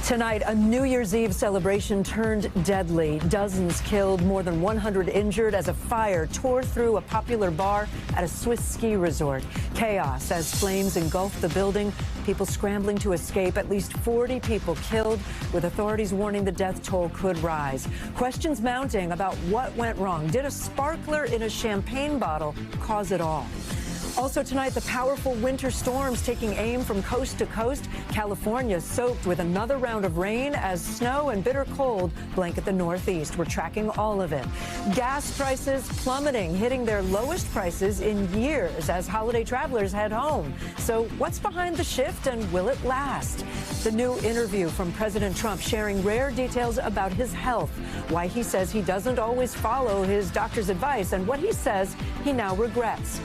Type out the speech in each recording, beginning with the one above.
Tonight, a New Year's Eve celebration turned deadly. Dozens killed, more than 100 injured as a fire tore through a popular bar at a Swiss ski resort. Chaos as flames engulfed the building, people scrambling to escape. At least 40 people killed, with authorities warning the death toll could rise. Questions mounting about what went wrong. Did a sparkler in a champagne bottle cause it all? Also tonight, the powerful winter storms taking aim from coast to coast. California soaked with another round of rain as snow and bitter cold blanket the Northeast. We're tracking all of it. Gas prices plummeting, hitting their lowest prices in years as holiday travelers head home. So what's behind the shift, and will it last? The new interview from President Trump sharing rare details about his health, why he says he doesn't always follow his doctor's advice, and what he says he now regrets.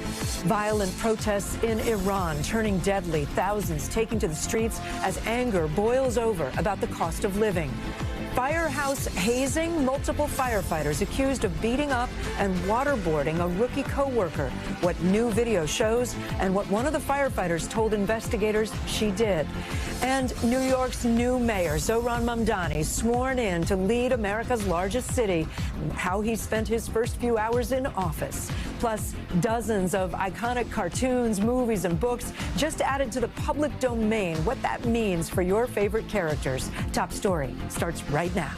Violent protests in Iran turning deadly, thousands taking to the streets as anger boils over about the cost of living. Firehouse hazing, multiple firefighters accused of beating up and waterboarding a rookie co-worker. What new video shows and what one of the firefighters told investigators she did. And New York's new mayor, Zohran Mamdani, sworn in to lead America's largest city, how he spent his first few hours in office. Plus, dozens of iconic cartoons, movies, and books just added to the public domain. What that means for your favorite characters. Top Story starts right now.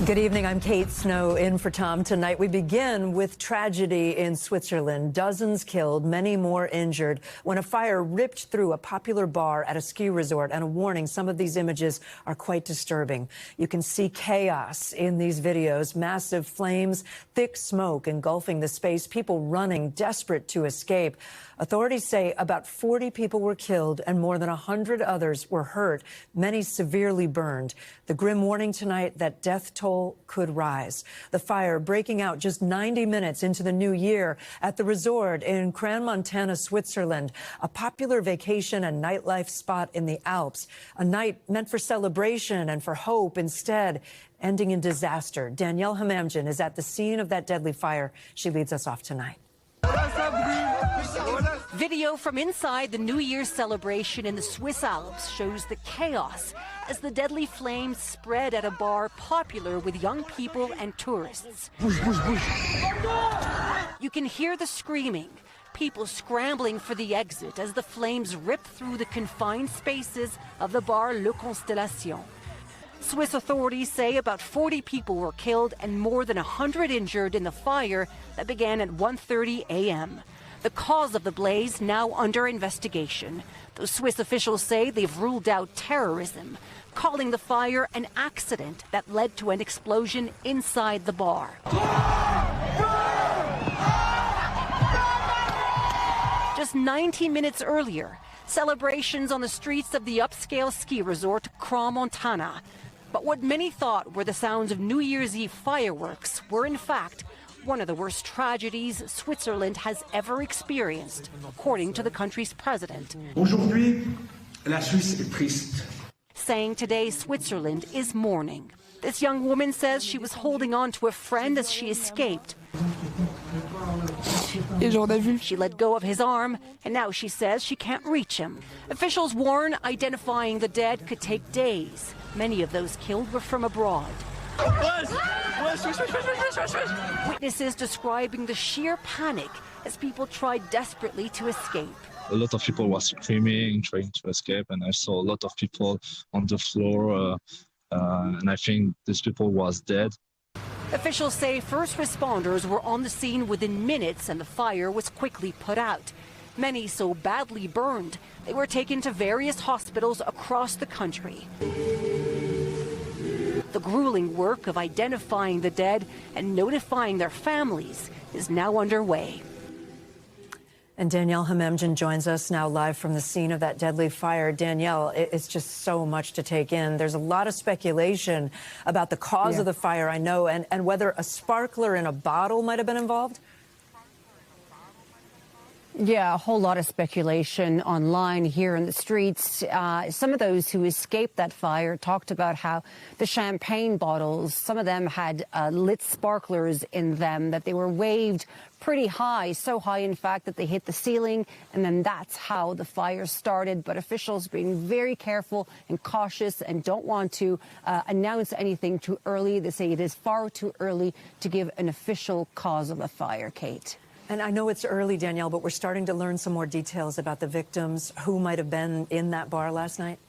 Good evening. I'm Kate Snow in for Tom tonight. We begin with tragedy in Switzerland. Dozens killed, many more injured when a fire ripped through a popular bar at a ski resort. And a warning, some of these images are quite disturbing. You can see chaos in these videos, massive flames, thick smoke engulfing the space, people running, desperate to escape. Authorities say about 40 people were killed and more than 100 others were hurt, many severely burned. The grim warning tonight that death toll could rise. The fire breaking out just 90 minutes into the new year at the resort in Crans-Montana, Switzerland, a popular vacation and nightlife spot in the Alps. A night meant for celebration and for hope, instead ending in disaster. Danielle Hamamdjian is at the scene of that deadly fire. She leads us off tonight. Video from inside the New Year's celebration in the Swiss Alps shows the chaos as the deadly flames spread at a bar popular with young people and tourists. You can hear the screaming, people scrambling for the exit as the flames rip through the confined spaces of the bar Le Constellation. Swiss authorities say about 40 people were killed and more than 100 injured in the fire that began at 1:30 a.m. The cause of the blaze now under investigation. Those Swiss officials say they've ruled out terrorism, calling the fire an accident that led to an explosion inside the bar. Just 90 minutes earlier, celebrations on the streets of the upscale ski resort Crans-Montana. But what many thought were the sounds of New Year's Eve fireworks were in fact one of the worst tragedies Switzerland has ever experienced, according to the country's president. Aujourd'hui, la Suisse est triste. Saying today Switzerland is mourning. This young woman says she was holding on to a friend as she escaped. She let go of his arm, and now she says she can't reach him. Officials warn identifying the dead could take days. Many of those killed were from abroad. Witnesses describing the sheer panic as people tried desperately to escape. A lot of people were screaming, trying to escape, and I saw a lot of people on the floor, and I think these people was dead. Officials say first responders were on the scene within minutes and the fire was quickly put out. Many so badly burned, they were taken to various hospitals across the country. The grueling work of identifying the dead and notifying their families is now underway. And Danielle Hamamdjian joins us now live from the scene of that deadly fire. Danielle, it's just so much to take in. There's a lot of speculation about the cause of the fire, I know, and whether a sparkler in a bottle might have been involved. Yeah, a whole lot of speculation online here in the streets. Some of those who escaped that fire talked about how the champagne bottles, some of them had lit sparklers in them, that they were waved pretty high, so high, in fact, that they hit the ceiling. And then that's how the fire started. But officials being very careful and cautious and don't want to announce anything too early. They say it is far too early to give an official cause of the fire, Kate. And I know it's early, Danielle, but we're starting to learn some more details about the victims who might have been in that bar last night.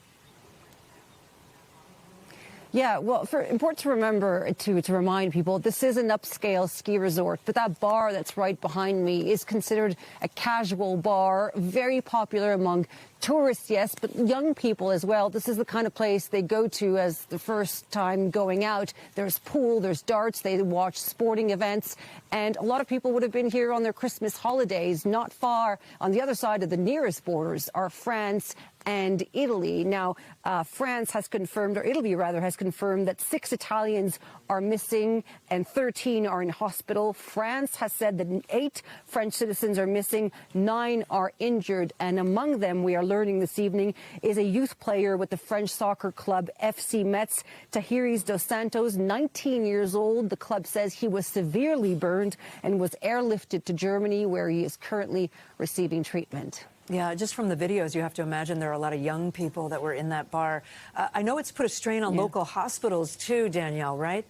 Yeah, well, important to remember, to remind people, this is an upscale ski resort, but that bar that's right behind me is considered a casual bar, very popular among tourists, yes, but young people as well. This is the kind of place they go to as the first time going out. There's pool, there's darts, they watch sporting events, and a lot of people would have been here on their Christmas holidays. Not far on the other side of the nearest borders are France and Italy. Now, France has confirmed, or Italy rather, has confirmed that 6 Italians are missing and 13 are in hospital. France has said that 8 French citizens are missing, 9 are injured, and among them, we are learning this evening, is a youth player with the French soccer club FC Metz, Tahiris dos Santos, 19 years old. The club says he was severely burned and was airlifted to Germany, where he is currently receiving treatment. Yeah, just from the videos, you have to imagine there are a lot of young people that were in that bar. I know it's put a strain on local hospitals too, Danielle, right?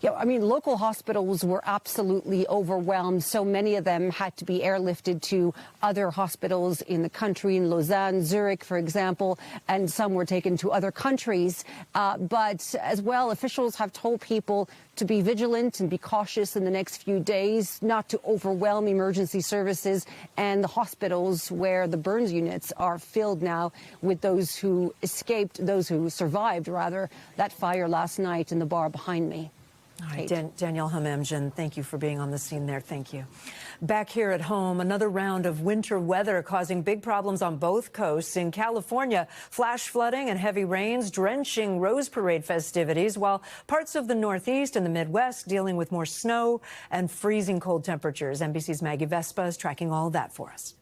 Yeah, I mean, local hospitals were absolutely overwhelmed. So many of them had to be airlifted to other hospitals in the country, in Lausanne, Zurich, for example, and some were taken to other countries. But as well, officials have told people to be vigilant and be cautious in the next few days, not to overwhelm emergency services and the hospitals where the burns units are filled now with those who escaped, those who survived, rather, that fire last night in the bar behind me. All right, Danielle Hamemjian, thank you for being on the scene there. Thank you. Back here at home, another round of winter weather causing big problems on both coasts. In California, flash flooding and heavy rains drenching Rose Parade festivities, while parts of the Northeast and the Midwest dealing with more snow and freezing cold temperatures. NBC's Maggie Vespa is tracking all of that for us.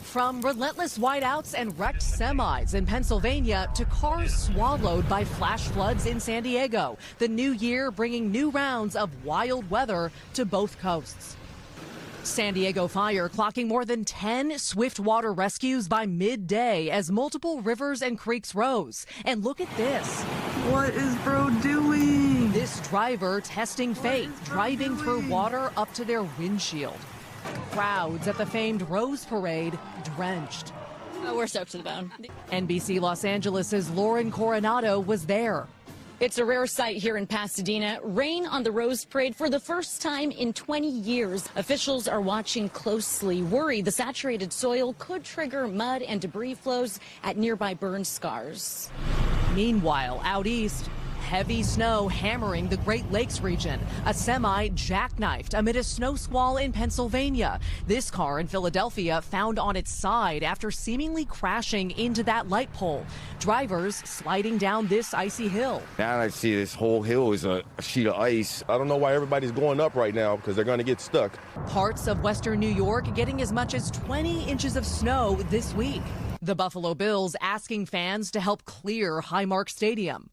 From relentless whiteouts and wrecked semis in Pennsylvania to cars swallowed by flash floods in San Diego, the new year bringing new rounds of wild weather to both coasts. San Diego fire clocking more than 10 swift water rescues by midday as multiple rivers and creeks rose. And look at this. What is bro doing? This driver testing faith, driving through water up to their windshield. Crowds at the famed Rose Parade drenched. Oh, we're soaked to the bone. NBC Los Angeles' Lauren Coronado was there. It's a rare sight here in Pasadena. Rain on the Rose Parade for the first time in 20 years. Officials are watching closely, worried the saturated soil could trigger mud and debris flows at nearby burn scars. Meanwhile, out east, heavy snow hammering the Great Lakes region. A semi jackknifed amid a snow squall in Pennsylvania. This car in Philadelphia found on its side after seemingly crashing into that light pole. Drivers sliding down this icy hill. Now I see this whole hill is a sheet of ice. I don't know why everybody's going up right now, because they're going to get stuck. Parts of western New York getting as much as 20 inches of snow this week. The Buffalo Bills asking fans to help clear Highmark Stadium.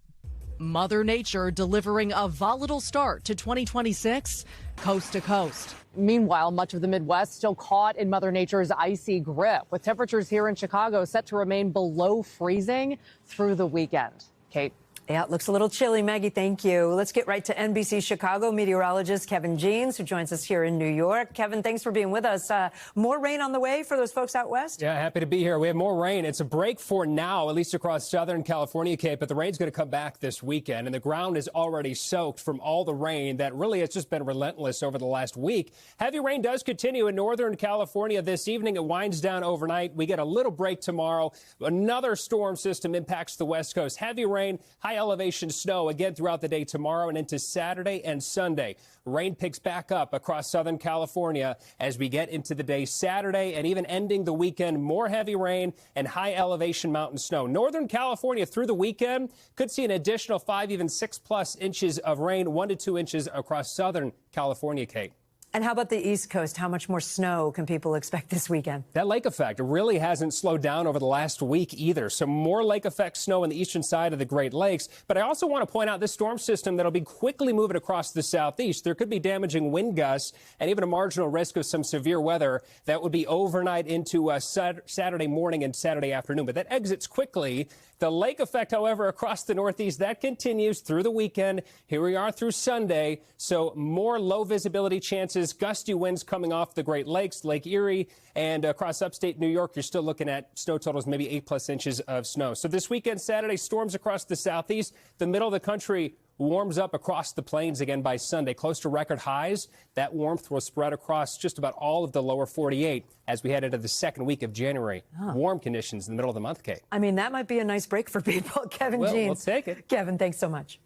Mother Nature delivering a volatile start to 2026, coast to coast. Meanwhile, much of the Midwest still caught in Mother Nature's icy grip, with temperatures here in Chicago set to remain below freezing through the weekend. Kate. Yeah, it looks a little chilly. Maggie, thank you. Let's get right to NBC Chicago meteorologist Kevin Jeans, who joins us here in New York. Kevin, thanks for being with us. More rain on the way for those folks out west? Yeah, happy to be here. We have more rain. It's a break for now, at least across Southern California, Kate, but the rain's going to come back this weekend, and the ground is already soaked from all the rain that really has just been relentless over the last week. Heavy rain does continue in Northern California this evening. It winds down overnight. We get a little break tomorrow. Another storm system impacts the West Coast. Heavy rain, high elevation snow again throughout the day tomorrow and into Saturday and Sunday. Rain picks back up across Southern California as we get into the day Saturday and even ending the weekend. More heavy rain and high elevation mountain snow. Northern California through the weekend could see an additional 5, even 6+ inches of rain, 1 to 2 inches across Southern California, Kate. And how about the East Coast? How much more snow can people expect this weekend? That lake effect really hasn't slowed down over the last week either. So more lake effect snow on the eastern side of the Great Lakes. But I also want to point out this storm system that'll be quickly moving across the southeast. There could be damaging wind gusts and even a marginal risk of some severe weather that would be overnight into Saturday morning and Saturday afternoon. But that exits quickly. The lake effect, however, across the Northeast, that continues through the weekend. Here we are through Sunday. So more low visibility chances, gusty winds coming off the Great Lakes, Lake Erie, and across upstate New York. You're still looking at snow totals, maybe 8+ inches of snow. So this weekend, Saturday, storms across the southeast. The middle of the country warms up across the plains again by Sunday, close to record highs. That warmth will spread across just about all of the lower 48 as we head into the second week of January. Warm conditions in the middle of the month, Kate. I mean, that might be a nice break for people. Kevin Jeans. We'll take it. Kevin, thanks so much.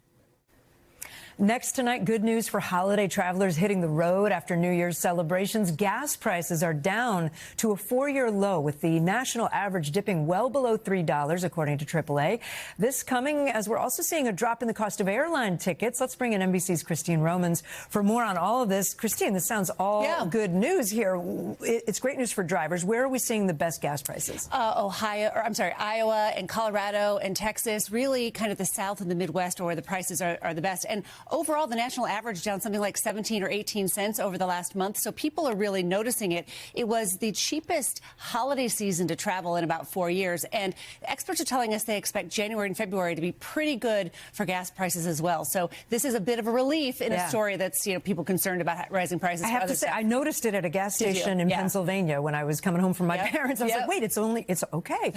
Next tonight, good news for holiday travelers hitting the road after New Year's celebrations. Gas prices are down to a 4-year low, with the national average dipping well below $3, according to AAA. This coming as we're also seeing a drop in the cost of airline tickets. Let's bring in NBC's Christine Romans for more on all of this. Christine, this sounds all good news here. It's great news for drivers. Where are we seeing the best gas prices? Iowa and Colorado and Texas, really kind of the South and the Midwest where the prices are the best. And overall, the national average down something like 17 or 18 cents over the last month. So people are really noticing it. It was the cheapest holiday season to travel in about 4 years. And experts are telling us they expect January and February to be pretty good for gas prices as well. So this is a bit of a relief in a story that's, people concerned about rising prices. I have to say, I noticed it at a gas station in Pennsylvania when I was coming home from my parents. I was like, wait, it's okay.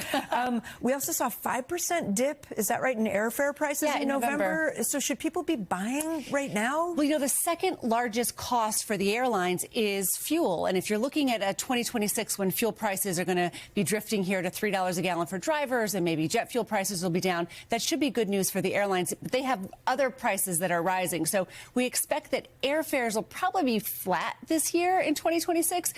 We also saw a 5% dip. Is that right, in airfare prices in November? So should people be buying right now? Well, the second largest cost for the airlines is fuel. And if you're looking at 2026, when fuel prices are going to be drifting here to $3 a gallon for drivers, and maybe jet fuel prices will be down, that should be good news for the airlines. But they have other prices that are rising. So we expect that airfares will probably be flat this year in 2026.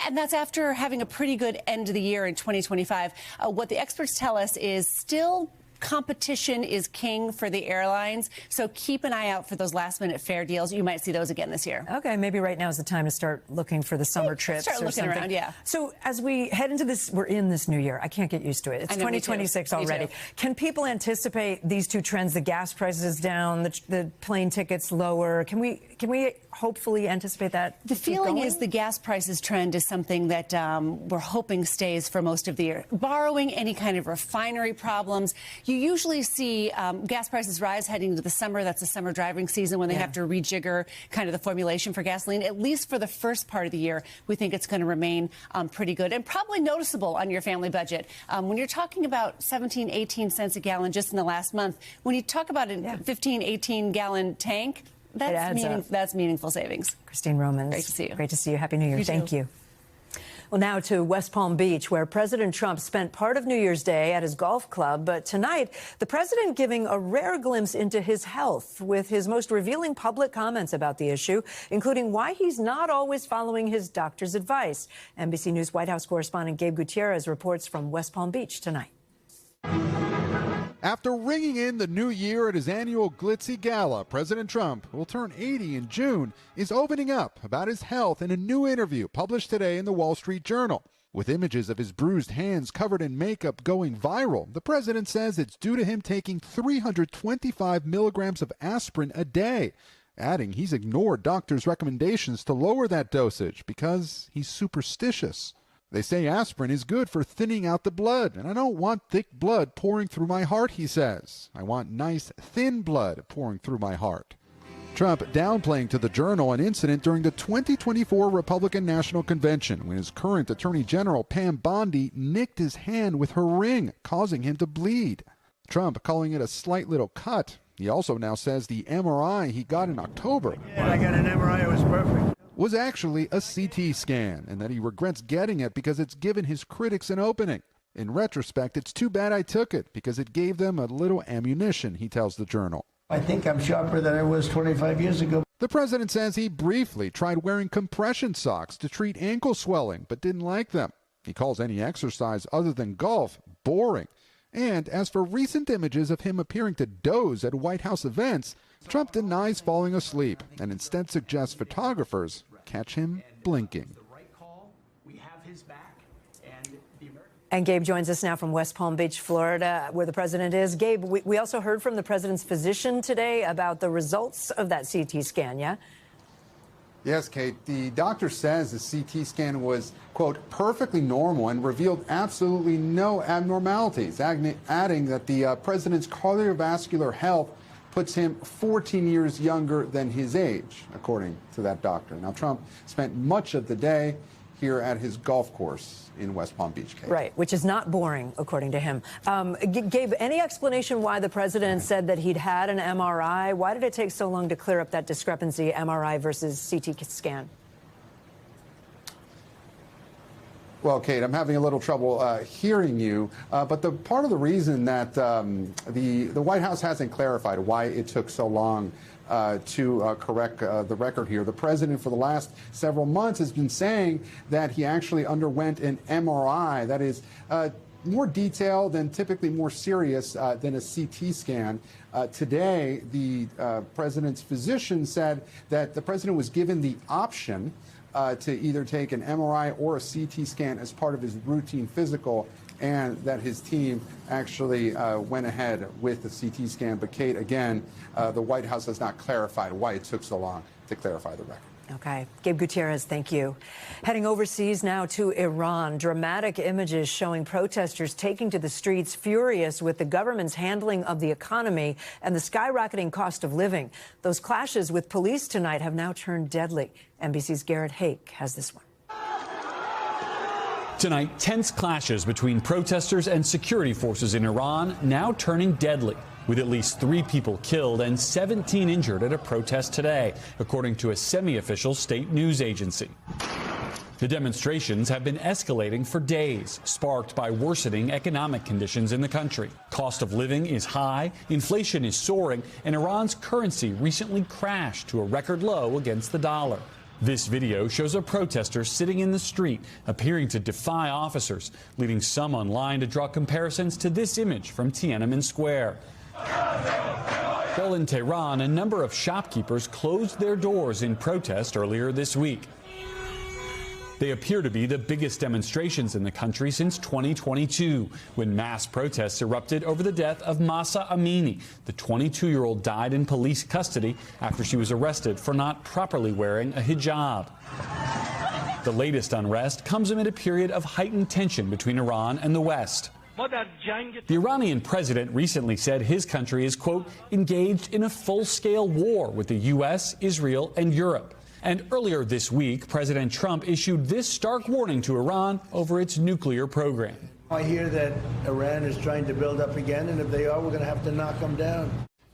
And that's after having a pretty good end of the year in 2025. What the experts tell us is still competition is king for the airlines, so keep an eye out for those last-minute fare deals. You might see those again this year. Okay, maybe right now is the time to start looking for the summer trips. Start looking around, So as we head into this, we're in this new year. I can't get used to it. It's 2026 already. Can people anticipate these two trends? The gas prices down, the plane tickets lower. Can we hopefully anticipate that? The feeling is the gas prices trend is something that we're hoping stays for most of the year. Borrowing any kind of refinery problems. You usually see gas prices rise heading into the summer. That's the summer driving season when they have to rejigger kind of the formulation for gasoline. At least for the first part of the year, we think it's going to remain pretty good and probably noticeable on your family budget. When you're talking about 17, 18 cents a gallon just in the last month, when you talk about a 15, 18-gallon tank, that's meaningful savings. Christine Romans. Great to see you. Great to see you. Happy New Year. Thank you. Well, now to West Palm Beach, where President Trump spent part of New Year's Day at his golf club. But tonight, the president giving a rare glimpse into his health with his most revealing public comments about the issue, including why he's not always following his doctor's advice. NBC News White House correspondent Gabe Gutierrez reports from West Palm Beach tonight. After ringing in the new year at his annual glitzy gala, President Trump, who will turn 80 in June, is opening up about his health in a new interview published today in the Wall Street Journal. With images of his bruised hands covered in makeup going viral, the president says it's due to him taking 325 milligrams of aspirin a day, adding he's ignored doctors' recommendations to lower that dosage because he's superstitious. They say aspirin is good for thinning out the blood, and I don't want thick blood pouring through my heart, he says. I want nice, thin blood pouring through my heart. Trump downplaying to the Journal an incident during the 2024 Republican National Convention when his current Attorney General Pam Bondi nicked his hand with her ring, causing him to bleed. Trump calling it a slight little cut. He also now says the MRI he got in October I got an MRI, it was perfect. Was actually a CT scan, and that he regrets getting it because it's given his critics an opening. In retrospect, it's too bad I took it because it gave them a little ammunition, he tells the Journal. I think I'm sharper than I was 25 years ago. The president says he briefly tried wearing compression socks to treat ankle swelling, but didn't like them. He calls any exercise other than golf boring. And as for recent images of him appearing to doze at White House events, Trump denies falling asleep and instead suggests photographers catch him blinking. And Gabe joins us now from West Palm Beach, Florida, where the president is. Gabe, we also heard from the president's physician today about the results of that CT scan, yeah? Yes, Kate. The doctor says the CT scan was, quote, perfectly normal and revealed absolutely no abnormalities, adding that the president's cardiovascular health puts him 14 years younger than his age, according to that doctor. Now, Trump spent much of the day here at his golf course in West Palm Beach, Kate. Right, which is not boring, according to him. Gabe, any explanation why the president said that he'd had an MRI? Why did it take so long to clear up that discrepancy, MRI versus CT scan? Well, Kate, I'm having a little trouble hearing you, but the part of the reason that the White House hasn't clarified why it took so long to correct the record here. The president, for the last several months, has been saying that he actually underwent an MRI that is more detailed and typically more serious than a CT scan. Today, the president's physician said that the president was given the option to either take an MRI or a CT scan as part of his routine physical, and that his team actually went ahead with the CT scan. But, Kate, again, the White House has not clarified why it took so long to clarify the record. Okay. Gabe Gutierrez, thank you. Heading overseas now to Iran. Dramatic images showing protesters taking to the streets, furious with the government's handling of the economy and the skyrocketing cost of living. Those clashes with police tonight have now turned deadly. NBC's Garrett Hake has this one. Tonight, tense clashes between protesters and security forces in Iran now turning deadly, with at least 3 people killed and 17 injured at a protest today, according to a semi-official state news agency. The demonstrations have been escalating for days, sparked by worsening economic conditions in the country. Cost of living is high, inflation is soaring, and Iran's currency recently crashed to a record low against the dollar. This video shows a protester sitting in the street, appearing to defy officers, leading some online to draw comparisons to this image from Tiananmen Square. While in Tehran, a number of shopkeepers closed their doors in protest earlier this week. They appear to be the biggest demonstrations in the country since 2022, when mass protests erupted over the death of Mahsa Amini. The 22-year-old died in police custody after she was arrested for not properly wearing a hijab. The latest unrest comes amid a period of heightened tension between Iran and the West. The Iranian president recently said his country is, quote, engaged in a full-scale war with the U.S., Israel, and Europe. And earlier this week, President Trump issued this stark warning to Iran over its nuclear program. I hear that Iran is trying to build up again, and if they are, we're going to have to knock them down.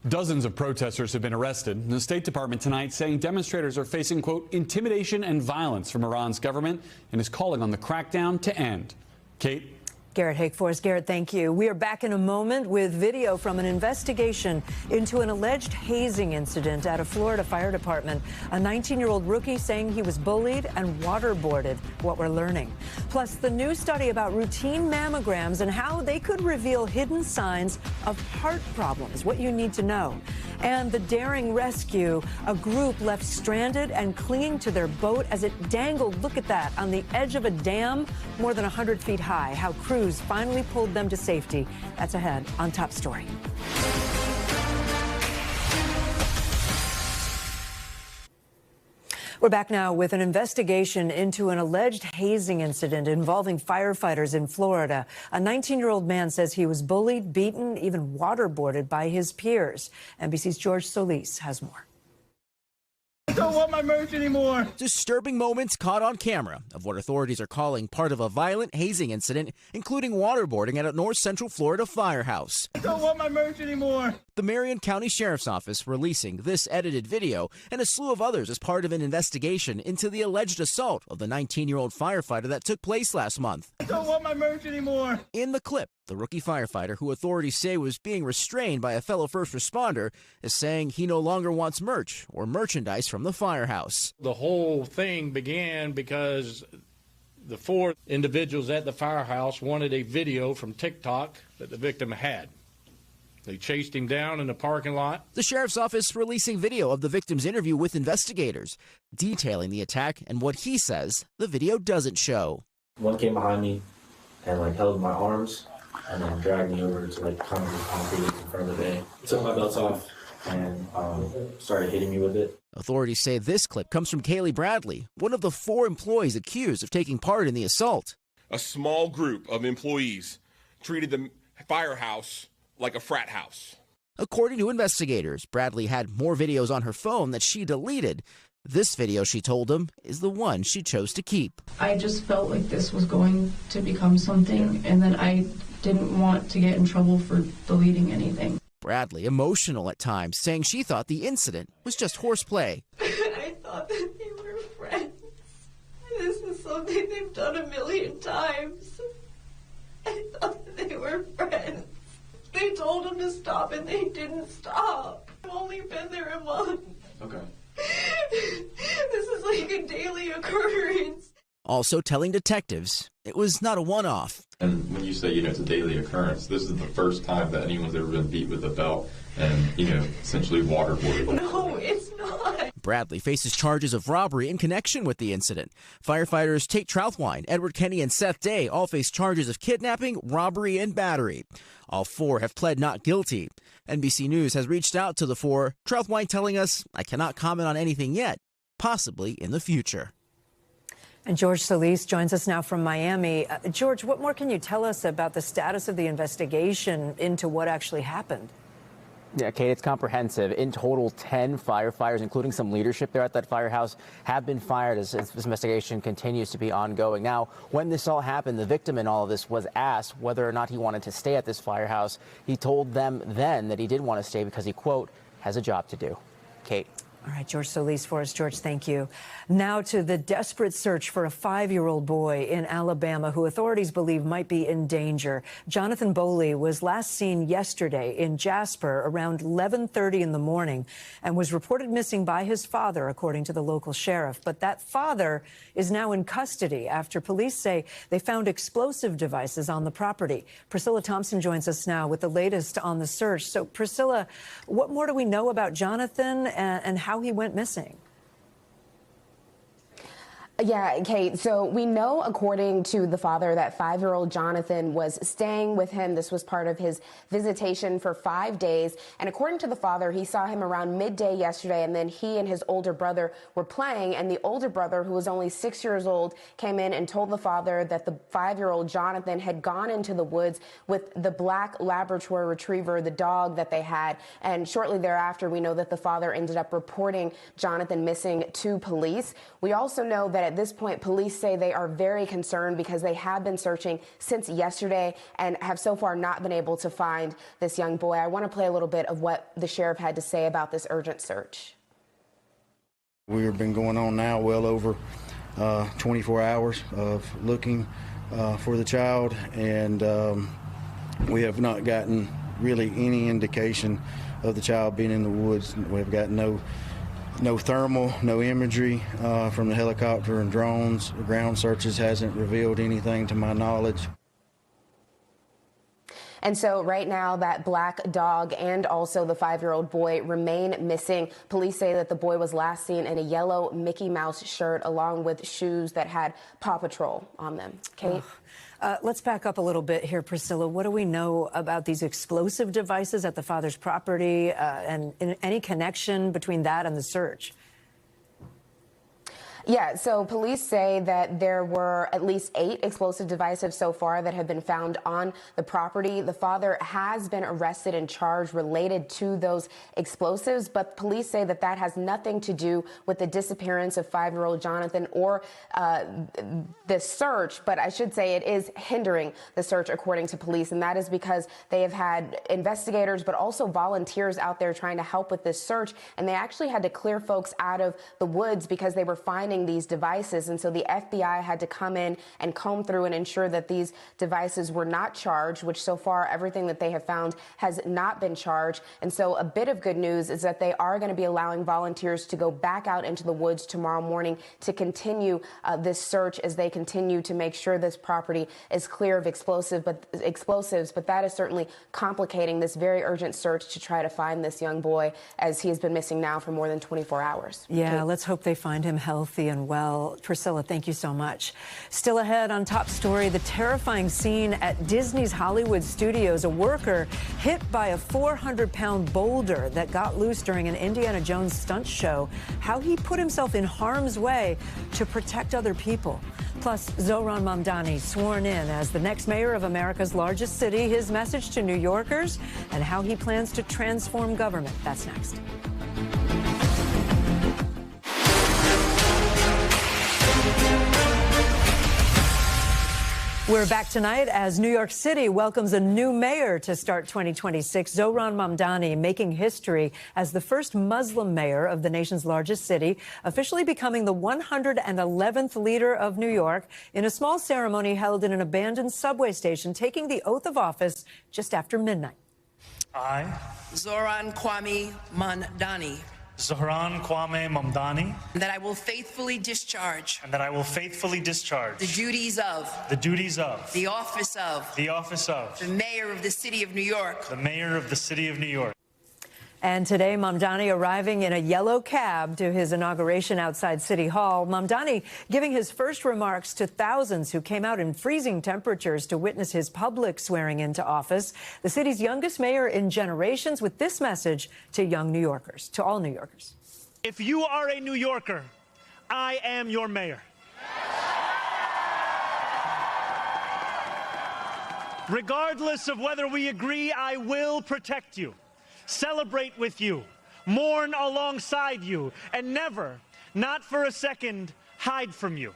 Dozens of protesters have been arrested. The State Department tonight saying demonstrators are facing, quote, intimidation and violence from Iran's government and is calling on the crackdown to end. Kate? Garrett Hake for us. Garrett, thank you. We are back in a moment with video from an investigation into an alleged hazing incident at a Florida fire department. A 19-year-old rookie saying he was bullied and waterboarded, what we're learning. Plus, the new study about routine mammograms and how they could reveal hidden signs of heart problems, what you need to know. And the daring rescue, a group left stranded and clinging to their boat as it dangled, look at that, on the edge of a dam more than 100 feet high. How crews finally pulled them to safety. That's ahead on Top Story. We're back now with an investigation into an alleged hazing incident involving firefighters in Florida. A 19-year-old man says he was bullied, beaten, even waterboarded by his peers. NBC's George Solis has more. I don't want my merch anymore. Disturbing moments caught on camera of what authorities are calling part of a violent hazing incident, including waterboarding at a North Central Florida firehouse. I don't want my merch anymore. The Marion County Sheriff's Office releasing this edited video and a slew of others as part of an investigation into the alleged assault of the 19-year-old firefighter that took place last month. I don't want my merch anymore. In the clip, the rookie firefighter, who authorities say was being restrained by a fellow first responder, is saying he no longer wants merch or merchandise from the firehouse. The whole thing began because the 4 individuals at the firehouse wanted a video from TikTok that the victim had. They chased him down in the parking lot. The sheriff's office releasing video of the victim's interview with investigators, detailing the attack and what he says the video doesn't show. One came behind me and held my arms and then dragged me over to concrete in front of the van. Took my belts off and started hitting me with it. Authorities say this clip comes from Kaylee Bradley, one of the 4 employees accused of taking part in the assault. A small group of employees treated the firehouse like a frat house. According to investigators, Bradley had more videos on her phone that she deleted. This video, she told them, is the one she chose to keep. I just felt like this was going to become something, and that I didn't want to get in trouble for deleting anything. Bradley, emotional at times, saying she thought the incident was just horseplay. I thought that they were friends. This is something they've done a million times. I thought that they were friends. They told him to stop and they didn't stop. I've only been there a month. Okay. This is like a daily occurrence. Also telling detectives it was not a one-off. And when you say, it's a daily occurrence, this is the first time that anyone's ever been beat with a belt and, essentially waterboarded. No, it's not. Bradley faces charges of robbery in connection with the incident. Firefighters Tate Trouthwine, Edward Kenny, and Seth Day all face charges of kidnapping, robbery, and battery. All 4 have pled not guilty. NBC News has reached out to the 4, Trouthwine telling us, "I cannot comment on anything yet, possibly in the future." And George Solis joins us now from Miami. George, what more can you tell us about the status of the investigation into what actually happened? Yeah, Kate, it's comprehensive. In total, 10 firefighters, including some leadership there at that firehouse, have been fired as this investigation continues to be ongoing. Now, when this all happened, the victim in all of this was asked whether or not he wanted to stay at this firehouse. He told them then that he did want to stay because he, quote, has a job to do. Kate. All right, George Solis for us. George, thank you. Now to the desperate search for a 5-year-old boy in Alabama who authorities believe might be in danger. Jonathan Boley was last seen yesterday in Jasper around 11:30 in the morning and was reported missing by his father, according to the local sheriff. But that father is now in custody after police say they found explosive devices on the property. Priscilla Thompson joins us now with the latest on the search. So, Priscilla, what more do we know about Jonathan and how he went missing? Yeah, Kate. So we know, according to the father, that 5-year-old Jonathan was staying with him. This was part of his visitation for 5 days. And according to the father, he saw him around midday yesterday, and then he and his older brother were playing. And the older brother, who was only 6 years old, came in and told the father that the 5-year-old Jonathan had gone into the woods with the black Labrador retriever, the dog that they had. And shortly thereafter, we know that the father ended up reporting Jonathan missing to police. We also know that at this point, police say they are very concerned because they have been searching since yesterday and have so far not been able to find this young boy. I want to play a little bit of what the sheriff had to say about this urgent search. We've been going on now well over 24 hours of looking for the child, and we have not gotten really any indication of the child being in the woods. We've got no thermal, no imagery from the helicopter and drones. The ground searches hasn't revealed anything to my knowledge. And so right now, that black dog and also the 5-year-old boy remain missing. Police say that the boy was last seen in a yellow Mickey Mouse shirt along with shoes that had Paw Patrol on them. Kate? Let's back up a little bit here, Priscilla. What do we know about these explosive devices at the father's property and any connection between that and the search? Yeah, so police say that there were at least 8 explosive devices so far that have been found on the property. The father has been arrested and charged related to those explosives, but police say that that has nothing to do with the disappearance of 5-year-old Jonathan or the search, but I should say it is hindering the search according to police, and that is because they have had investigators but also volunteers out there trying to help with this search, and they actually had to clear folks out of the woods because they were finding finding these devices. And so the FBI had to come in and comb through and ensure that these devices were not charged, which so far everything that they have found has not been charged. And so a bit of good news is that they are going to be allowing volunteers to go back out into the woods tomorrow morning to continue this search as they continue to make sure this property is clear of explosives. But that is certainly complicating this very urgent search to try to find this young boy, as he has been missing now for more than 24 hours. Yeah, Kate. let's hope they find him healthy and well. Priscilla, thank you so much. Still ahead on Top Story, the terrifying scene at Disney's Hollywood Studios. A worker hit by a 400-pound boulder that got loose during an Indiana Jones stunt show. How he put himself in harm's way to protect other people. Plus, Zohran Mamdani sworn in as the next mayor of America's largest city, his message to New Yorkers, and how he plans to transform government. That's next. We're back tonight as New York City welcomes a new mayor to start 2026. Zohran Mamdani making history as the first Muslim mayor of the nation's largest city, officially becoming the 111th leader of New York in a small ceremony held in an abandoned subway station, taking the oath of office just after midnight. I, Zohran Kwame Mamdani, Zohran Kwame Mamdani, that I will faithfully discharge and that I will faithfully discharge the duties of the office of the mayor of the city of New York. The mayor of the city of New York. And today, Mamdani arriving in a yellow cab to his inauguration outside City Hall. Mamdani giving his first remarks to thousands who came out in freezing temperatures to witness his public swearing into office. The city's youngest mayor in generations, with this message to young New Yorkers, to all New Yorkers. If you are a New Yorker, I am your mayor. Regardless of whether we agree, I will protect you, celebrate with you, mourn alongside you, and never, not for a second, hide from you.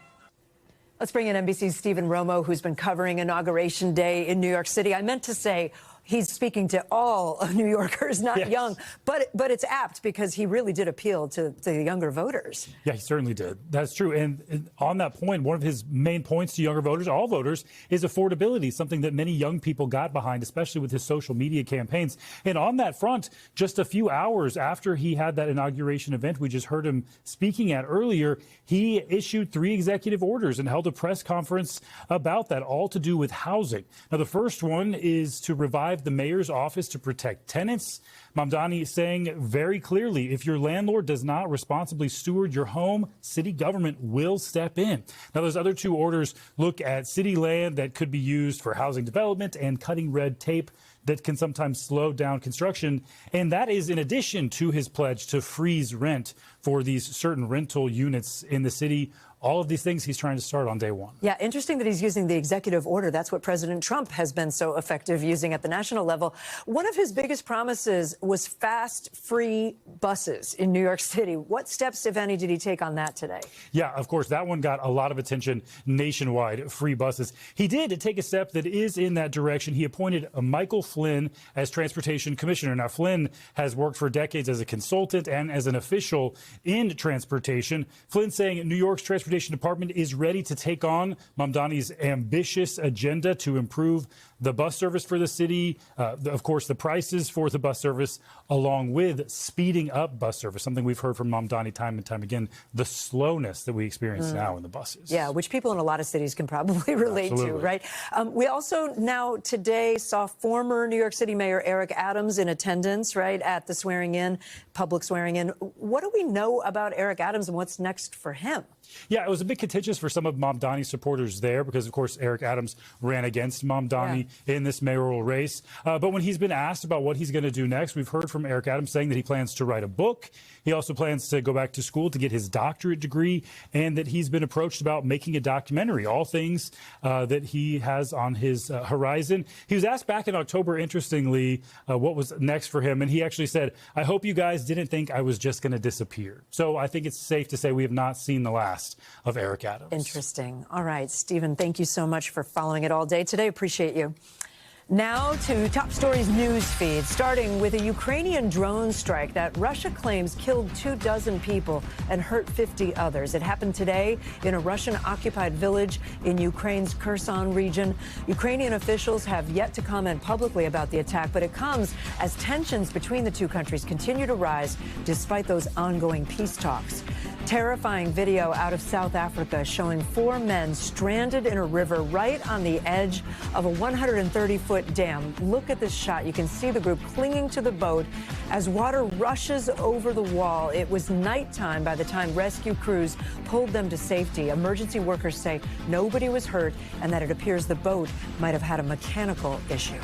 Let's bring in NBC's Stephen Romo, who's been covering Inauguration Day in New York City. I meant to say he's speaking to all New Yorkers, not young, but it's apt because he really did appeal to the younger voters. Yeah, he certainly did. That's true. And on that point, one of his main points to younger voters, all voters, is affordability, something that many young people got behind, especially with his social media campaigns. And on that front, just a few hours after he had that inauguration event we just heard him speaking at earlier, he issued 3 executive orders and held a press conference about that, all to do with housing. Now, the first one is to revive the mayor's office to protect tenants. Mamdani saying very clearly, if your landlord does not responsibly steward your home, city government will step in. Now, those other 2 orders look at city land that could be used for housing development and cutting red tape that can sometimes slow down construction. And that is in addition to his pledge to freeze rent for these certain rental units in the city. All of these things he's trying to start on day one. Yeah, interesting that he's using the executive order. That's what President Trump has been so effective using at the national level. One of his biggest promises was fast, free buses in New York City. What steps, if any, did he take on that today? Yeah, of course, that one got a lot of attention nationwide, free buses. He did take a step that is in that direction. He appointed Michael Flynn as transportation commissioner. Now, Flynn has worked for decades as a consultant and as an official in transportation. Flynn saying New York's transportation department is ready to take on Mamdani's ambitious agenda to improve the bus service for the city, of course, the prices for the bus service, along with speeding up bus service, something we've heard from Mamdani time and time again, the slowness that we experience now in the buses. Yeah, which people in a lot of cities can probably relate to, right? We also now today saw former New York City Mayor Eric Adams in attendance, right, at the swearing in, public swearing in. What do we know about Eric Adams and what's next for him? Yeah, it was a bit contentious for some of Mamdani's supporters there because, of course, Eric Adams ran against Mamdani in this mayoral race. But when he's been asked about what he's going to do next, we've heard from Eric Adams saying that he plans to write a book. He also plans to go back to school to get his doctorate degree, and that he's been approached about making a documentary, all things that he has on his horizon. He was asked back in October, interestingly, what was next for him, and he actually said, I hope you guys didn't think I was just going to disappear. So I think it's safe to say we have not seen the last of Eric Adams. Interesting. All right, Stephen, thank you so much for following it all day today. Appreciate you. Now to Top Stories news feed, starting with a Ukrainian drone strike that Russia claims killed 24 people and hurt 50 others. It happened today in a Russian-occupied village in Ukraine's Kherson region. Ukrainian officials have yet to comment publicly about the attack, but it comes as tensions between the two countries continue to rise despite those ongoing peace talks. Terrifying video out of South Africa showing 4 men stranded in a river right on the edge of a 130-foot dam. Look at this shot. You can see the group clinging to the boat as water rushes over the wall. It was nighttime by the time rescue crews pulled them to safety. Emergency workers say nobody was hurt and that it appears the boat might have had a mechanical issue.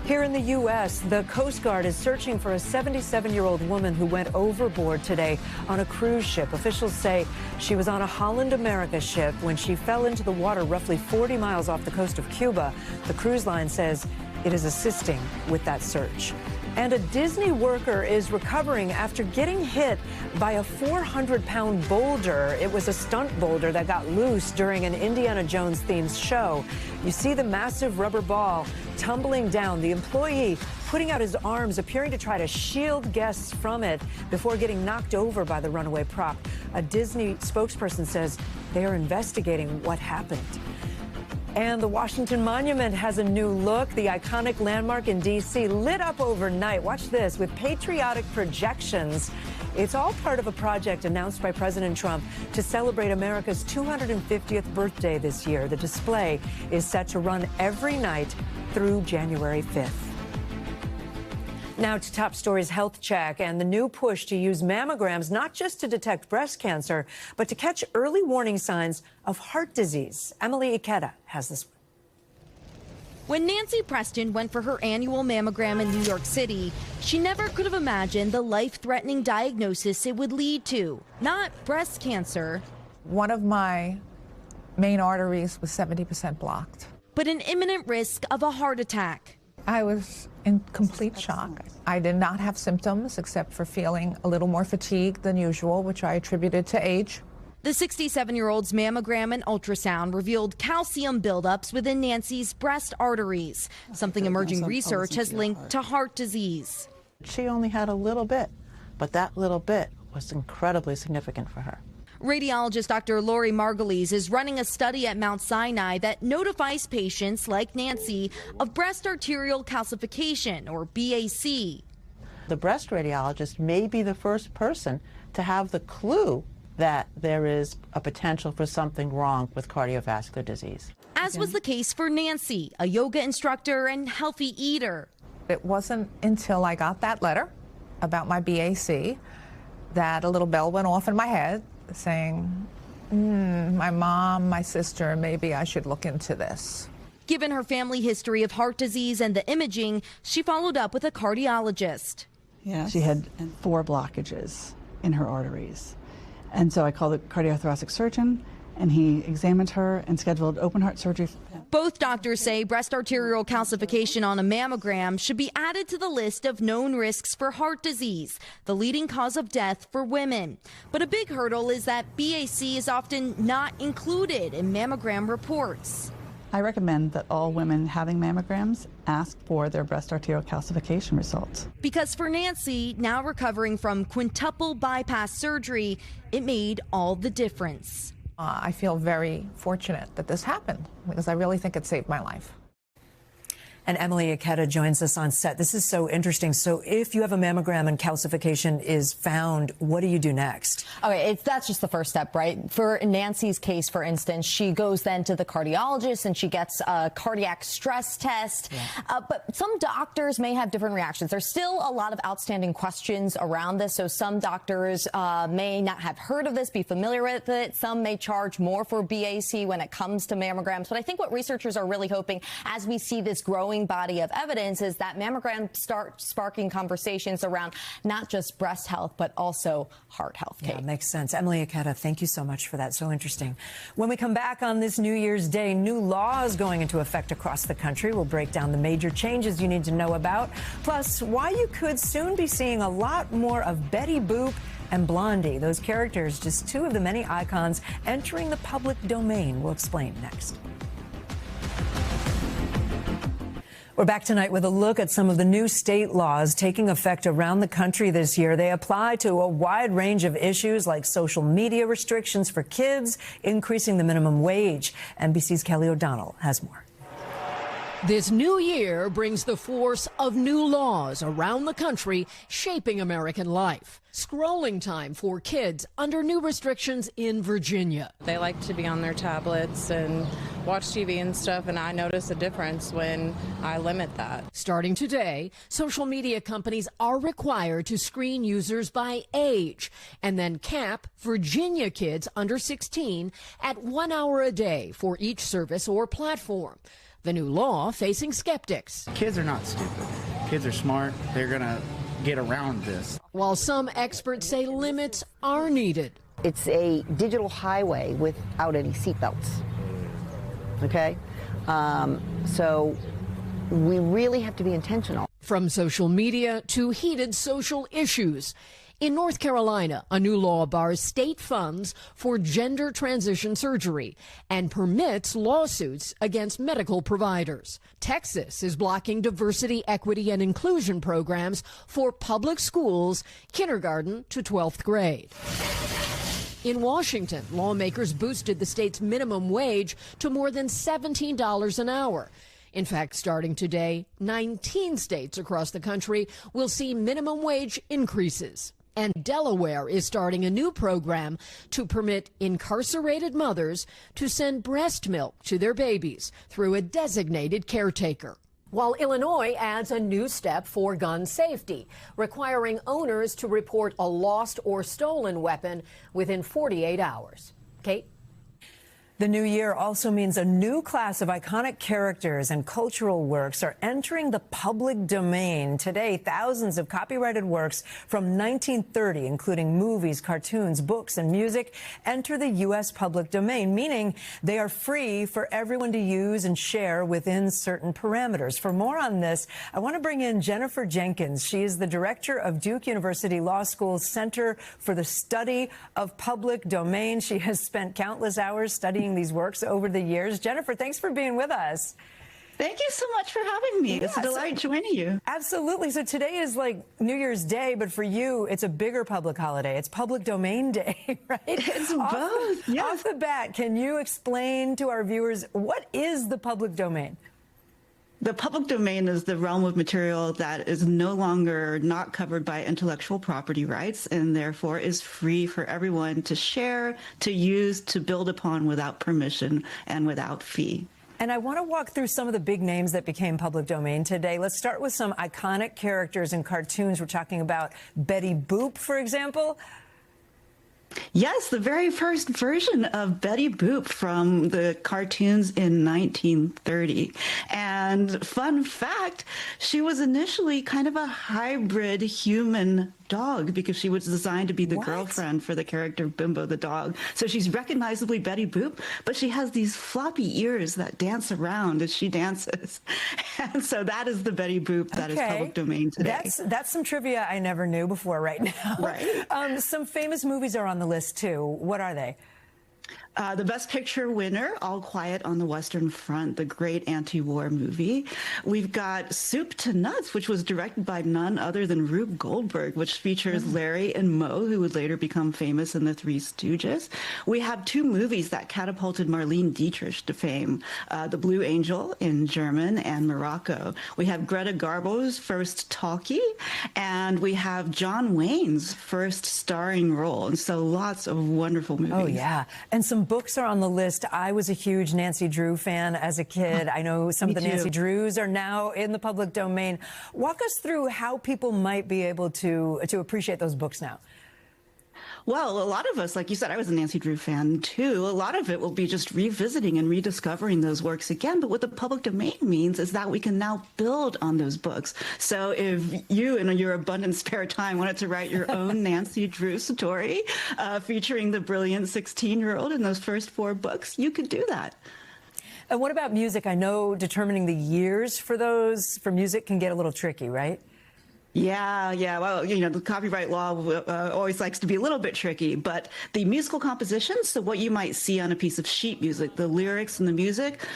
Here in the U.S., the Coast Guard is searching for a 77-year-old woman who went overboard today on a cruise ship. Officials say she was on a Holland America ship when she fell into the water roughly 40 miles off the coast of Cuba. The cruise line says it is assisting with that search. And a Disney worker is recovering after getting hit by a 400-pound boulder. It was a stunt boulder that got loose during an Indiana Jones-themed show. You see the massive rubber ball tumbling down, the employee putting out his arms, appearing to try to shield guests from it before getting knocked over by the runaway prop. A Disney spokesperson says they are investigating what happened. And the Washington Monument has a new look. The iconic landmark in D.C. lit up overnight. Watch this with patriotic projections. It's all part of a project announced by President Trump to celebrate America's 250th birthday this year. The display is set to run every night through January 5th. Now to Top Stories Health Check and the new push to use mammograms not just to detect breast cancer, but to catch early warning signs of heart disease. Emily Ikeda has this one. When Nancy Preston went for her annual mammogram in New York City, she never could have imagined the life-threatening diagnosis it would lead to. Not breast cancer. One of my main arteries was 70% blocked. But an imminent risk of a heart attack. I was in complete shock. I did not have symptoms except for feeling a little more fatigued than usual, which I attributed to age. The 67-year-old's mammogram and ultrasound revealed calcium buildups within Nancy's breast arteries, something emerging research has linked to heart disease. She only had a little bit, but that little bit was incredibly significant for her. Radiologist Dr. Lori Margulies is running a study at Mount Sinai that notifies patients like Nancy of breast arterial calcification, or BAC. The breast radiologist may be the first person to have the clue that there is a potential for something wrong with cardiovascular disease. As was the case for Nancy, a yoga instructor and healthy eater. It wasn't until I got that letter about my BAC that a little bell went off in my head saying, my mom, my sister, maybe I should look into this. Given her family history of heart disease and the imaging, she followed up with a cardiologist. Yes. She had 4 blockages in her arteries. And so I called the cardiothoracic surgeon, and he examined her and scheduled open heart surgery. Both doctors say breast arterial calcification on a mammogram should be added to the list of known risks for heart disease, the leading cause of death for women. But a big hurdle is that BAC is often not included in mammogram reports. I recommend that all women having mammograms ask for their breast arterial calcification results. Because for Nancy, now recovering from quintuple bypass surgery, it made all the difference. I feel very fortunate that this happened because I really think it saved my life. And Emily Ikeda joins us on set. This is so interesting. So if you have a mammogram and calcification is found, what do you do next? Okay, that's just the first step, right? For Nancy's case, for instance, she goes then to the cardiologist and she gets a cardiac stress test. Yeah. But some doctors may have different reactions. There's still a lot of outstanding questions around this. So some doctors may not have heard of this, be familiar with it. Some may charge more for BAC when it comes to mammograms. But I think what researchers are really hoping as we see this growing body of evidence is that mammograms start sparking conversations around not just breast health, but also heart health. Yeah, makes sense. Emily Ikeda, thank you so much for that. So interesting. When we come back on this New Year's Day, new laws going into effect across the country. We'll break down the major changes you need to know about, plus why you could soon be seeing a lot more of Betty Boop and Blondie. Those characters, just 2 of the many icons entering the public domain. We'll explain next. We're back tonight with a look at some of the new state laws taking effect around the country this year. They apply to a wide range of issues like social media restrictions for kids, increasing the minimum wage. NBC's Kelly O'Donnell has more. This new year brings the force of new laws around the country shaping American life. Scrolling time for kids under new restrictions in Virginia. They like to be on their tablets and watch TV and stuff, and I notice a difference when I limit that. Starting today, social media companies are required to screen users by age and then cap Virginia kids under 16 at 1 hour a day for each service or platform. The new law facing skeptics. Kids are not stupid. Kids are smart. They're going to get around this. While some experts say limits are needed. It's a digital highway without any seatbelts. Okay? So we really have to be intentional. From social media to heated social issues. In North Carolina, a new law bars state funds for gender transition surgery and permits lawsuits against medical providers. Texas is blocking diversity, equity, and inclusion programs for public schools, kindergarten to 12th grade. In Washington, lawmakers boosted the state's minimum wage to more than $17 an hour. In fact, starting today, 19 states across the country will see minimum wage increases. And Delaware is starting a new program to permit incarcerated mothers to send breast milk to their babies through a designated caretaker. While Illinois adds a new step for gun safety, requiring owners to report a lost or stolen weapon within 48 hours. Kate? The new year also means a new class of iconic characters and cultural works are entering the public domain. Today, thousands of copyrighted works from 1930, including movies, cartoons, books, and music, enter the U.S. public domain, meaning they are free for everyone to use and share within certain parameters. For more on this, I want to bring in Jennifer Jenkins. She is the director of Duke University Law School's Center for the Study of Public Domain. She has spent countless hours studying these works over the years. Jennifer, thanks for being with us. Thank you so much for having me. It's a delight joining you. Absolutely. So today is like New Year's Day, but for you, it's a bigger public holiday. It's Public Domain Day, right? It's both, yes. Off the bat, can you explain to our viewers, what is the public domain? The public domain is the realm of material that is no longer not covered by intellectual property rights and therefore is free for everyone to share, to use, to build upon without permission and without fee. And I want to walk through some of the big names that became public domain today. Let's start with some iconic characters in cartoons. We're talking about Betty Boop, for example. Yes, the very first version of Betty Boop from the cartoons in 1930. And fun fact, she was initially kind of a hybrid human dog because she was designed to be the girlfriend for the character Bimbo the dog. So she's recognizably Betty Boop, but she has these floppy ears that dance around as she dances. And so that is the Betty Boop that is public domain today. That's some trivia I never knew before right now. Right. Some famous movies are on the list too. What are they? The Best Picture winner, All Quiet on the Western Front, the great anti-war movie. We've got Soup to Nuts, which was directed by none other than Rube Goldberg, which features Larry and Moe, who would later become famous in The Three Stooges. We have two movies that catapulted Marlene Dietrich to fame, The Blue Angel in German and Morocco. We have Greta Garbo's first talkie, and we have John Wayne's first starring role. And so lots of wonderful movies. Oh, yeah. And some books are on the list. I was a huge Nancy Drew fan as a kid. I know some of the Nancy Drews are now in the public domain. Walk us through how people might be able to appreciate those books now. Well, a lot of us, like you said, I was a Nancy Drew fan too. A lot of it will be just revisiting and rediscovering those works again. But what the public domain means is that we can now build on those books. So if you, in your abundant spare time, wanted to write your own Nancy Drew story featuring the brilliant 16-year-old in those first 4 books, you could do that. And what about music? I know determining the years for music can get a little tricky, right? Yeah. Well, the copyright law always likes to be a little bit tricky, but the musical compositions, so what you might see on a piece of sheet music, the lyrics and the music,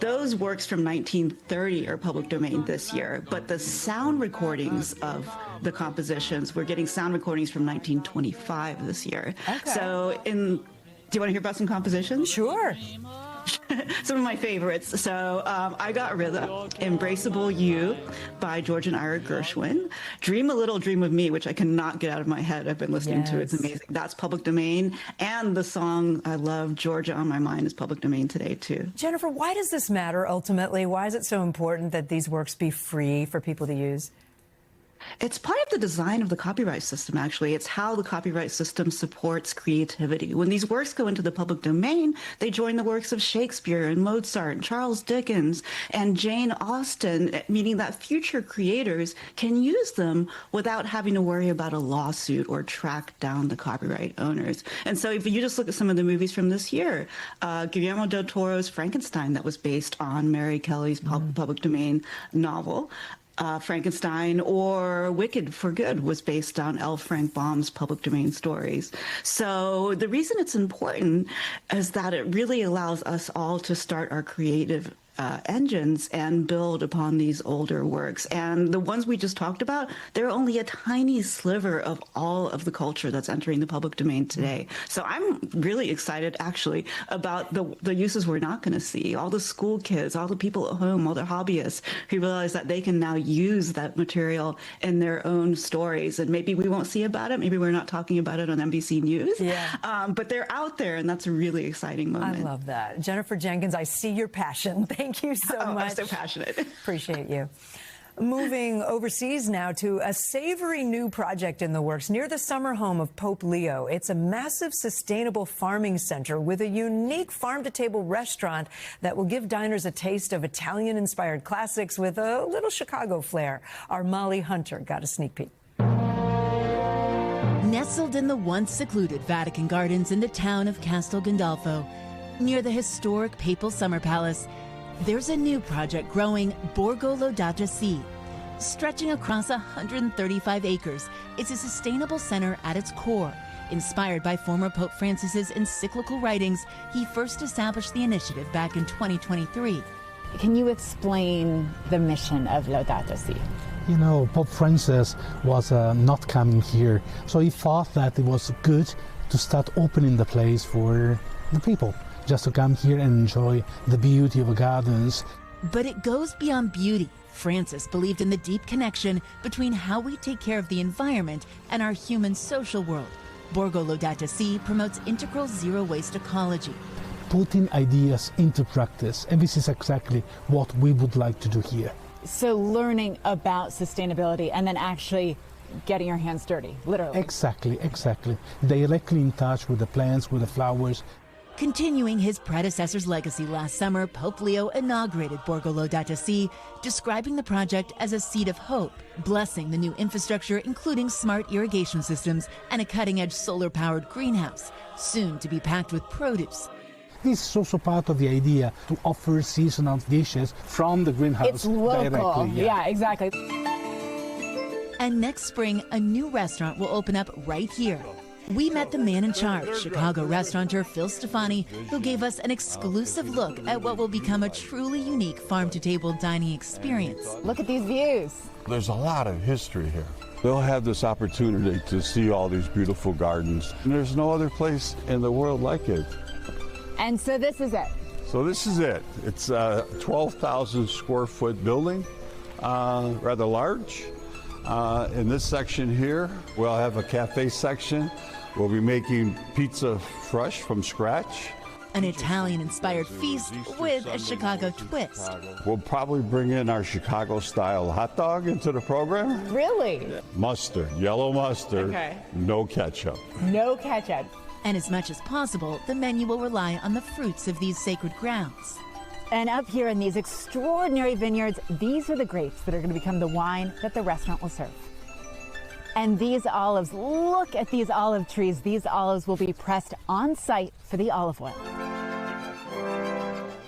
Those works from 1930 are public domain this year, but the sound recordings of the compositions, we're getting sound recordings from 1925 this year. Okay. So do you want to hear about some compositions? Sure. Some of my favorites. So I got rid of Embraceable You by George and Ira Gershwin. Dream a Little Dream of Me, which I cannot get out of my head. I've been listening to it. It's amazing. That's public domain. And the song I love, Georgia on My Mind, is public domain today, too. Jennifer, why does this matter ultimately? Why is it so important that these works be free for people to use? It's part of the design of the copyright system, actually. It's how the copyright system supports creativity. When these works go into the public domain, they join the works of Shakespeare and Mozart and Charles Dickens and Jane Austen, meaning that future creators can use them without having to worry about a lawsuit or track down the copyright owners. And so if you just look at some of the movies from this year, Guillermo del Toro's Frankenstein, that was based on Mary Kelly's public domain novel, Frankenstein, or Wicked for Good was based on L. Frank Baum's public domain stories. So the reason it's important is that it really allows us all to start our creative engines and build upon these older works. And the ones we just talked about, they're only a tiny sliver of all of the culture that's entering the public domain today. So I'm really excited, actually, about the uses we're not going to see. All the school kids, all the people at home, all the hobbyists who realize that they can now use that material in their own stories. And maybe we won't see about it. Maybe we're not talking about it on NBC News. Yeah. But they're out there, and that's a really exciting moment. I love that. Jennifer Jenkins, I see your passion. Thank you so much. I'm so passionate. Appreciate you. Moving overseas now to a savory new project in the works near the summer home of Pope Leo. It's a massive sustainable farming center with a unique farm-to-table restaurant that will give diners a taste of Italian-inspired classics with a little Chicago flair. Our Molly Hunter got a sneak peek. Nestled in the once secluded Vatican Gardens in the town of Castel Gandolfo, near the historic Papal Summer Palace, there's a new project growing, Borgo Lodata Si. Stretching across 135 acres, it's a sustainable center at its core. Inspired by former Pope Francis's encyclical writings, he first established the initiative back in 2023. Can you explain the mission of Laudato Si? You know, Pope Francis was not coming here, so he thought that it was good to start opening the place for the people, just to come here and enjoy the beauty of the gardens. But it goes beyond beauty. Francis believed in the deep connection between how we take care of the environment and our human social world. Borgo Lodata Si promotes integral zero-waste ecology. Putting ideas into practice, and this is exactly what we would like to do here. So learning about sustainability and then actually getting your hands dirty, literally. Exactly. Directly in touch with the plants, with the flowers. Continuing his predecessor's legacy last summer, Pope Leo inaugurated Borgo Lodata Si, describing the project as a seed of hope, blessing the new infrastructure, including smart irrigation systems and a cutting-edge solar-powered greenhouse, soon to be packed with produce. This is also part of the idea to offer seasonal dishes from the greenhouse. It's local. Directly. Yeah, exactly. And next spring, a new restaurant will open up right here. We met the man in charge, Chicago restaurateur Phil Stefani, who gave us an exclusive look at what will become a truly unique farm-to-table dining experience. Look at these views. There's a lot of history here. They'll have this opportunity to see all these beautiful gardens. And there's no other place in the world like it. And so this is it. So this is it. It's a 12,000 square foot building, rather large. In this section here, we'll have a cafe section. We'll be making pizza fresh from scratch. An Italian-inspired feast with a Chicago twist. We'll probably bring in our Chicago-style hot dog into the program. Really? Mustard, yellow mustard, okay. No ketchup. No ketchup. And as much as possible, the menu will rely on the fruits of these sacred grounds. And up here in these extraordinary vineyards, these are the grapes that are going to become the wine that the restaurant will serve. And these olives, look at these olive trees. These olives will be pressed on site for the olive oil.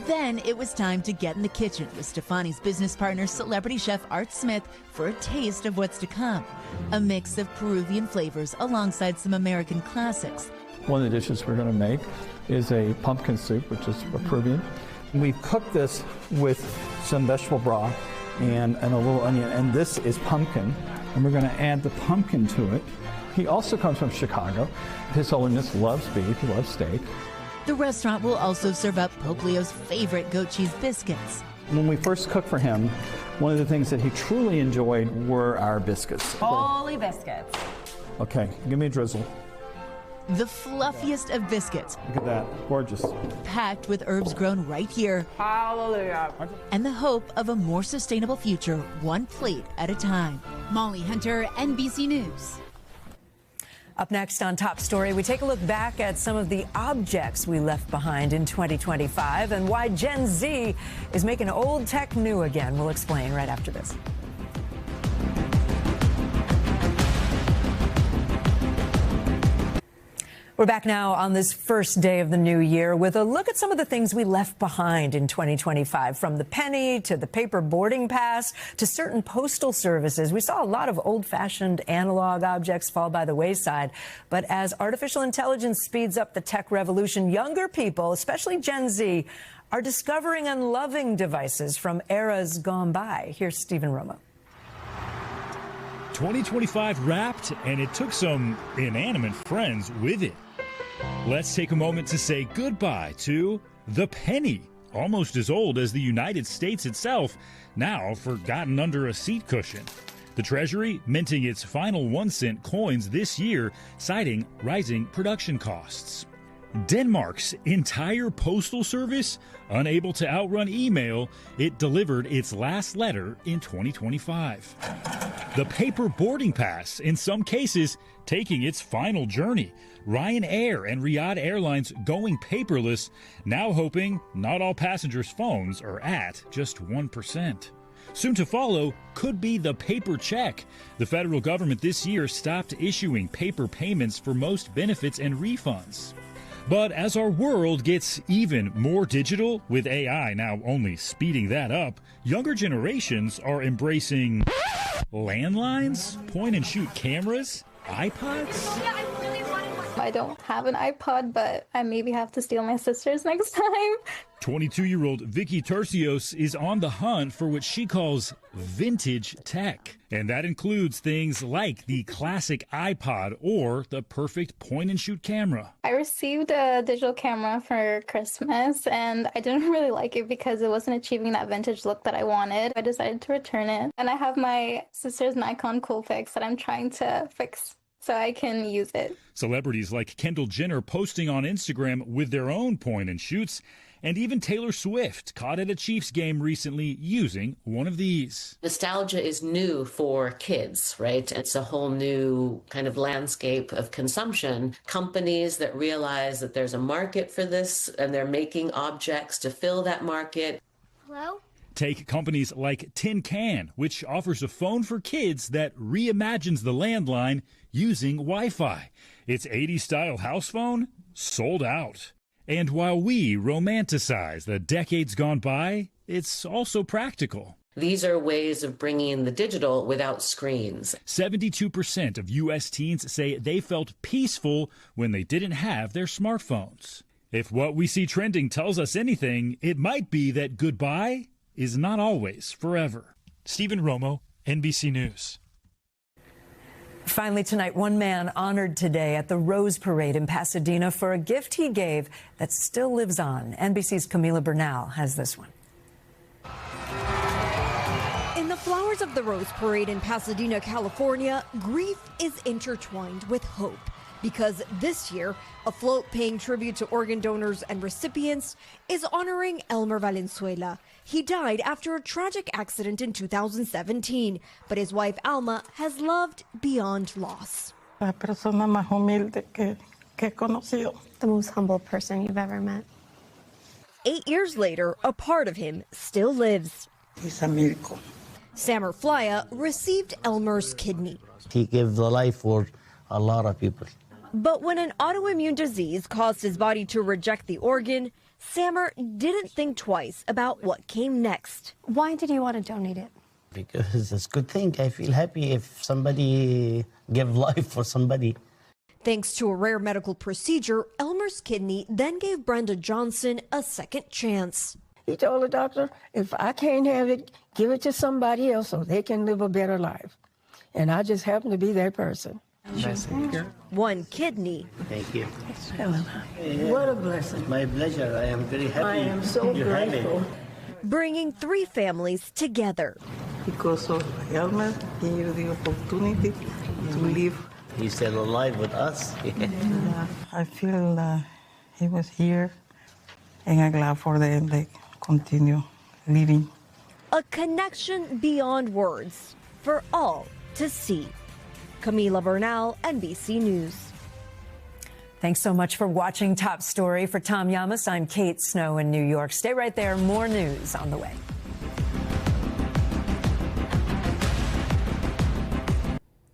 Then it was time to get in the kitchen with Stefani's business partner, celebrity chef Art Smith, for a taste of what's to come. A mix of Peruvian flavors alongside some American classics. One of the dishes we're going to make is a pumpkin soup, which is Peruvian. We've cooked this with some vegetable broth and a little onion, and this is pumpkin, and we're going to add the pumpkin to it. He also comes from Chicago. His Holiness loves beef, he loves steak. The restaurant will also serve up Pope Leo's favorite goat cheese biscuits. When we first cooked for him, one of the things that he truly enjoyed were our biscuits. Holy biscuits. Okay, give me a drizzle. The fluffiest of biscuits. Look at that, gorgeous. Packed with herbs grown right here. Hallelujah. And the hope of a more sustainable future, one plate at a time. Molly Hunter, NBC News. Up next on Top Story, we take a look back at some of the objects we left behind in 2025 and why Gen Z is making old tech new again. We'll explain right after this. We're back now on this first day of the new year with a look at some of the things we left behind in 2025, from the penny to the paper boarding pass to certain postal services. We saw a lot of old-fashioned analog objects fall by the wayside. But as artificial intelligence speeds up the tech revolution, younger people, especially Gen Z, are discovering and loving devices from eras gone by. Here's Stephen Romo. 2025 wrapped, and it took some inanimate friends with it. Let's take a moment to say goodbye to the penny, almost as old as the United States itself, now forgotten under a seat cushion. The Treasury minting its final 1-cent coins this year, citing rising production costs. Denmark's entire postal service, unable to outrun email, it delivered its last letter in 2025. The paper boarding pass, in some cases, taking its final journey. Ryanair and Riyadh Airlines going paperless, now hoping not all passengers' phones are at just 1%. Soon to follow could be the paper check. The federal government this year stopped issuing paper payments for most benefits and refunds. But as our world gets even more digital, with AI now only speeding that up, younger generations are embracing landlines, point-and-shoot cameras, iPods. I don't have an iPod, but I maybe have to steal my sister's next time. 22-year-old Vicky Tercios is on the hunt for what she calls vintage tech. And that includes things like the classic iPod or the perfect point-and-shoot camera. I received a digital camera for Christmas, and I didn't really like it because it wasn't achieving that vintage look that I wanted. I decided to return it. And I have my sister's Nikon Coolpix that I'm trying to fix so I can use it. Celebrities like Kendall Jenner posting on Instagram with their own point-and-shoots. And even Taylor Swift caught at a Chiefs game recently using one of these. Nostalgia is new for kids, right? It's a whole new kind of landscape of consumption. Companies that realize that there's a market for this and they're making objects to fill that market. Hello? Take companies like Tin Can, which offers a phone for kids that reimagines the landline using Wi-Fi. Its 80s-style house phone sold out. And while we romanticize the decades gone by, it's also practical. These are ways of bringing in the digital without screens. 72% of U.S. teens say they felt peaceful when they didn't have their smartphones. If what we see trending tells us anything, it might be that goodbye is not always forever. Stephen Romo, NBC News. Finally tonight, one man honored today at the Rose Parade in Pasadena for a gift he gave that still lives on. NBC's Camila Bernal has this one. In the flowers of the Rose Parade in Pasadena, California, grief is intertwined with hope. Because this year, a float paying tribute to organ donors and recipients is honoring Elmer Valenzuela. He died after a tragic accident in 2017, but his wife Alma has loved beyond loss. La persona más humilde que he conocido. The most humble person you've ever met. 8 years later, a part of him still lives. He's a miracle. Samer Flya received Elmer's kidney. He gave the life for a lot of people. But when an autoimmune disease caused his body to reject the organ, Samer didn't think twice about what came next. Why did you want to donate it? Because it's a good thing. I feel happy if somebody give life for somebody. Thanks to a rare medical procedure, Elmer's kidney then gave Brenda Johnson a second chance. He told the doctor, if I can't have it, give it to somebody else so they can live a better life. And I just happen to be that person. One kidney. Thank you. What a blessing. My pleasure. I am very happy. I am so grateful. Bringing 3 families together. Because of Elmer, he had the opportunity to live. He's still alive with us. I feel he was here, and I'm glad for them they continue living. A connection beyond words for all to see. Camila Bernal, NBC News. Thanks so much for watching Top Story. For Tom Llamas, I'm Kate Snow in New York. Stay right there. More news on the way.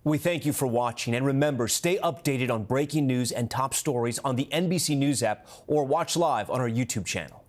We thank you for watching, and remember, stay updated on breaking news and top stories on the NBC News app or watch live on our YouTube channel.